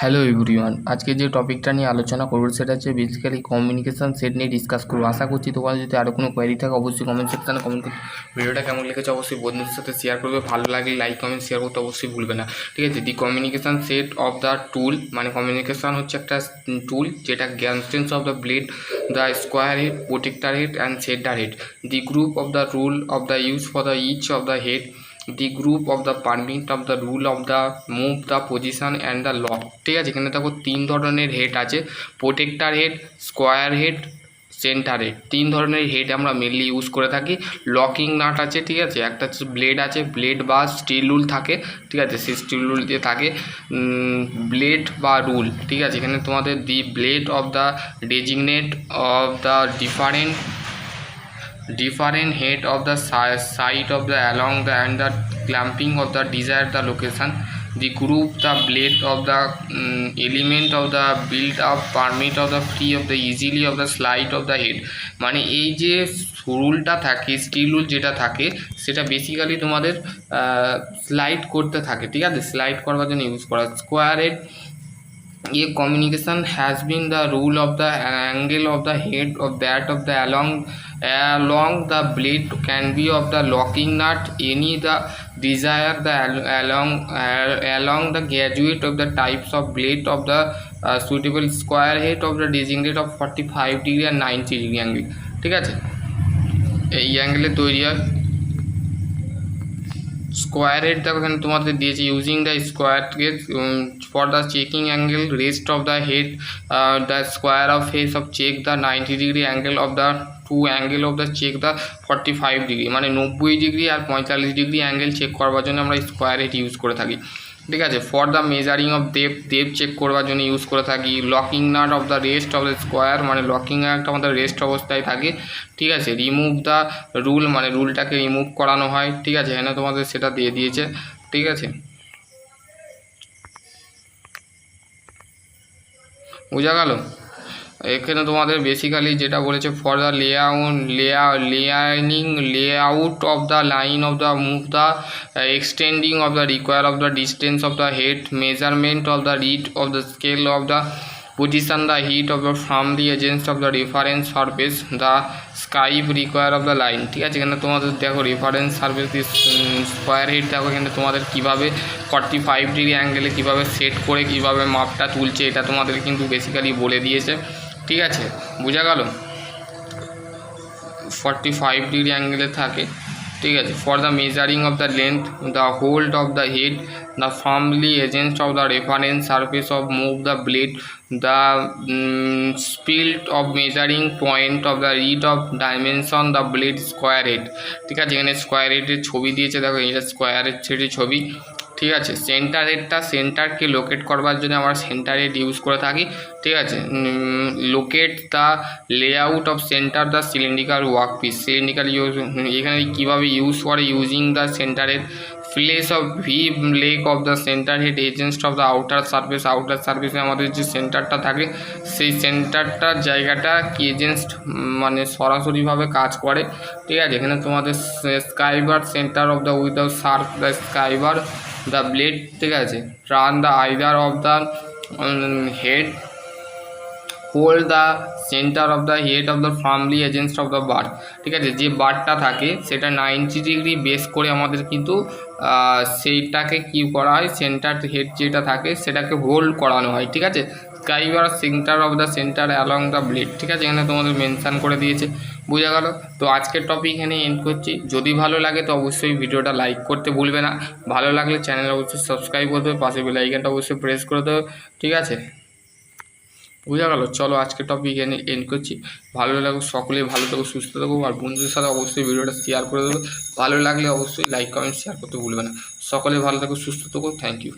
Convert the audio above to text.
Hello everyone, আজকে যে টপিকটা নিয়ে আলোচনা করবো সেটা হচ্ছে বেসিক্যালি কমিউনিকেশান সেট নিয়ে ডিসকাস করবো। আশা করছি তোমার যদি আরও কোনো কোয়ারি থাকে অবশ্যই কমেন্ট সেকশানে কমেন্ট করতে। ভিডিওটা কেমন লেগেছে অবশ্যই বন্ধুদের সাথে শেয়ার করবে, ভালো লাগলে লাইক কমেন্ট শেয়ার করতে অবশ্যই ভুলবে না। ঠিক আছে, the communication set of the tool, মানে কমিউনিকেশান হচ্ছে একটা টুল যেটা consists of the blade, the square head, protractor head and centre head, the group of the rule of the use for the each of the head, the group of the permit of the rule of the move the position and the lock। ঠিক আছে, এখানে দেখো তিন ধরনের head আছে, protector head, square head, centre head. তিন ধরনের head আমরা মেনলি ইউজ করে থাকি। লকিং নাট আছে, ঠিক আছে, একটা হচ্ছে ব্লেড আছে, ব্লেড বা স্টিল রুল থাকে, ঠিক আছে, সেই স্টিল রুল দিয়ে থাকে ব্লেড বা রুল। ঠিক আছে, এখানে তোমাদের the blade of the designate of the different head of the side of the along the and the clamping of the desired the location, the group the blade of the element of the build up permit of the free of the easily of the slide of the head। মানে এই যে রুলটা থাকে, still rule যেটা থাকে সেটা basically তোমাদের slide করতে থাকে। ঠিক আছে, স্লাইড করবার জন্য ইউজ করা। Square head, a communication has been the rule of the angle of the head of that of the along the blade can be of the locking nut any the desire the along the graduate of the types of blade of the suitable square head of the designated of 45 degree and 90 degree angle। ঠিক আছে, এই অ্যাঙ্গেলে তৈরি হয়। Square head দেখো এখানে তোমাদের দিয়েছে, using the square gauge for the checking angle rest of the head, the square of face of check the 90 degree angle of the two angle of the check the 45 degree, মানে 90 degree আর 45 degree angle check করবার জন্য আমরা square head use করে থাকি। ঠিক আছে, for the measuring of depth check করবার জন্য ইউজ করে থাকি। Locking nut of the rest of the square, মানে লকিং নাটটা আমাদের রেস্ট অবস্থায় থাকে। ঠিক আছে, রিমুভ দ্য রুল, মানে রুলটাকে রিমুভ করানো হয়। ঠিক আছে, এখানে তোমাদের সেটা দিয়ে দিয়েছে। ঠিক আছে, বোঝা গেল। এখানে তোমাদের বেসিক্যালি যেটা বলেছে, for the layout of the line of the move the extending of the require of the distance of the head, measurement of the read of the scale of the position the heat of the from the against of the reference surface, the skype require of the line। ঠিক আছে, এখানে তোমাদের দেখো reference surface দি square head দেখো এখানে তোমাদের কীভাবে 45 degree অ্যাঙ্গেলে কীভাবে সেট করে কীভাবে মাপটা তুলছে এটা তোমাদের কিন্তু বেসিক্যালি বলে দিয়েছে। ঠিক আছে, বোঝা গেল, 45 ডিগ্রি অ্যাঙ্গেলে থাকে। ঠিক আছে, for the measuring of the length, the hold of the head, the firmly against of the reference surface of move the blade, the spilt of measuring point of the read of dimension the blade square head। ঠিক আছে, এখানে square হেডের ছবি দিয়েছে, দেখো এটা square হেডের ছবি। ঠিক আছে, সেন্টার হেডটা সেন্টারকে লোকেট করবার জন্য আমরা সেন্টার হেড ইউজ করে থাকি। ঠিক আছে, locate the layout of centre the cylindrical work piece, cylindrical use এখানে কীভাবে ইউজ করে, using the centre head place of V leg of the centre head against of the outer surface. Outer সার্ফেসে আমাদের যে সেন্টারটা থাকে সেই সেন্টারটার জায়গাটা কি এজেন্স্ট মানে সরাসরিভাবে কাজ করে। ঠিক আছে, এখানে তোমাদের scriber centre of the with the surf the scriber the blade. ঠিক আছে, run the either of the head, hold the centre of the head of the firmly against of the bar. ঠিক আছে, যে বারটা থাকে সেটা 90 ডিগ্রি বেস করে আমাদের কিন্তু সেইটাকে কী করা হয়, সেন্টার হেড যেটা থাকে সেটাকে হোল্ড করানো হয়। ঠিক আছে, scriber centre of the centre along the blade. ঠিক আছে, এখানে তোমাদের মেনশান করে দিয়েছে, বোঝা গেল। তো আজকের টপিক এখানে এন্ড করছি। যদি ভালো লাগে তো অবশ্যই ভিডিওটা লাইক করতে ভুলবে না, ভালো লাগলে চ্যানেল অবশ্যই সাবস্ক্রাইব করতে হবে, পাশে বেল আইকনটা অবশ্যই প্রেস করে দেবে। ঠিক আছে, বোঝা গেল। চলো আজকে টপিক এন্ড করছি। ভালো লাগো, সকলেই ভালো থাকো, সুস্থ থাকো, আর বন্ধুদের সাথে অবশ্যই ভিডিওটা শেয়ার করে দেবো। ভালো লাগলে অবশ্যই লাইক কমেন্ট শেয়ার করতে ভুলবে না। সকলে ভালো থাকো, সুস্থ থাকো, থ্যাংক ইউ।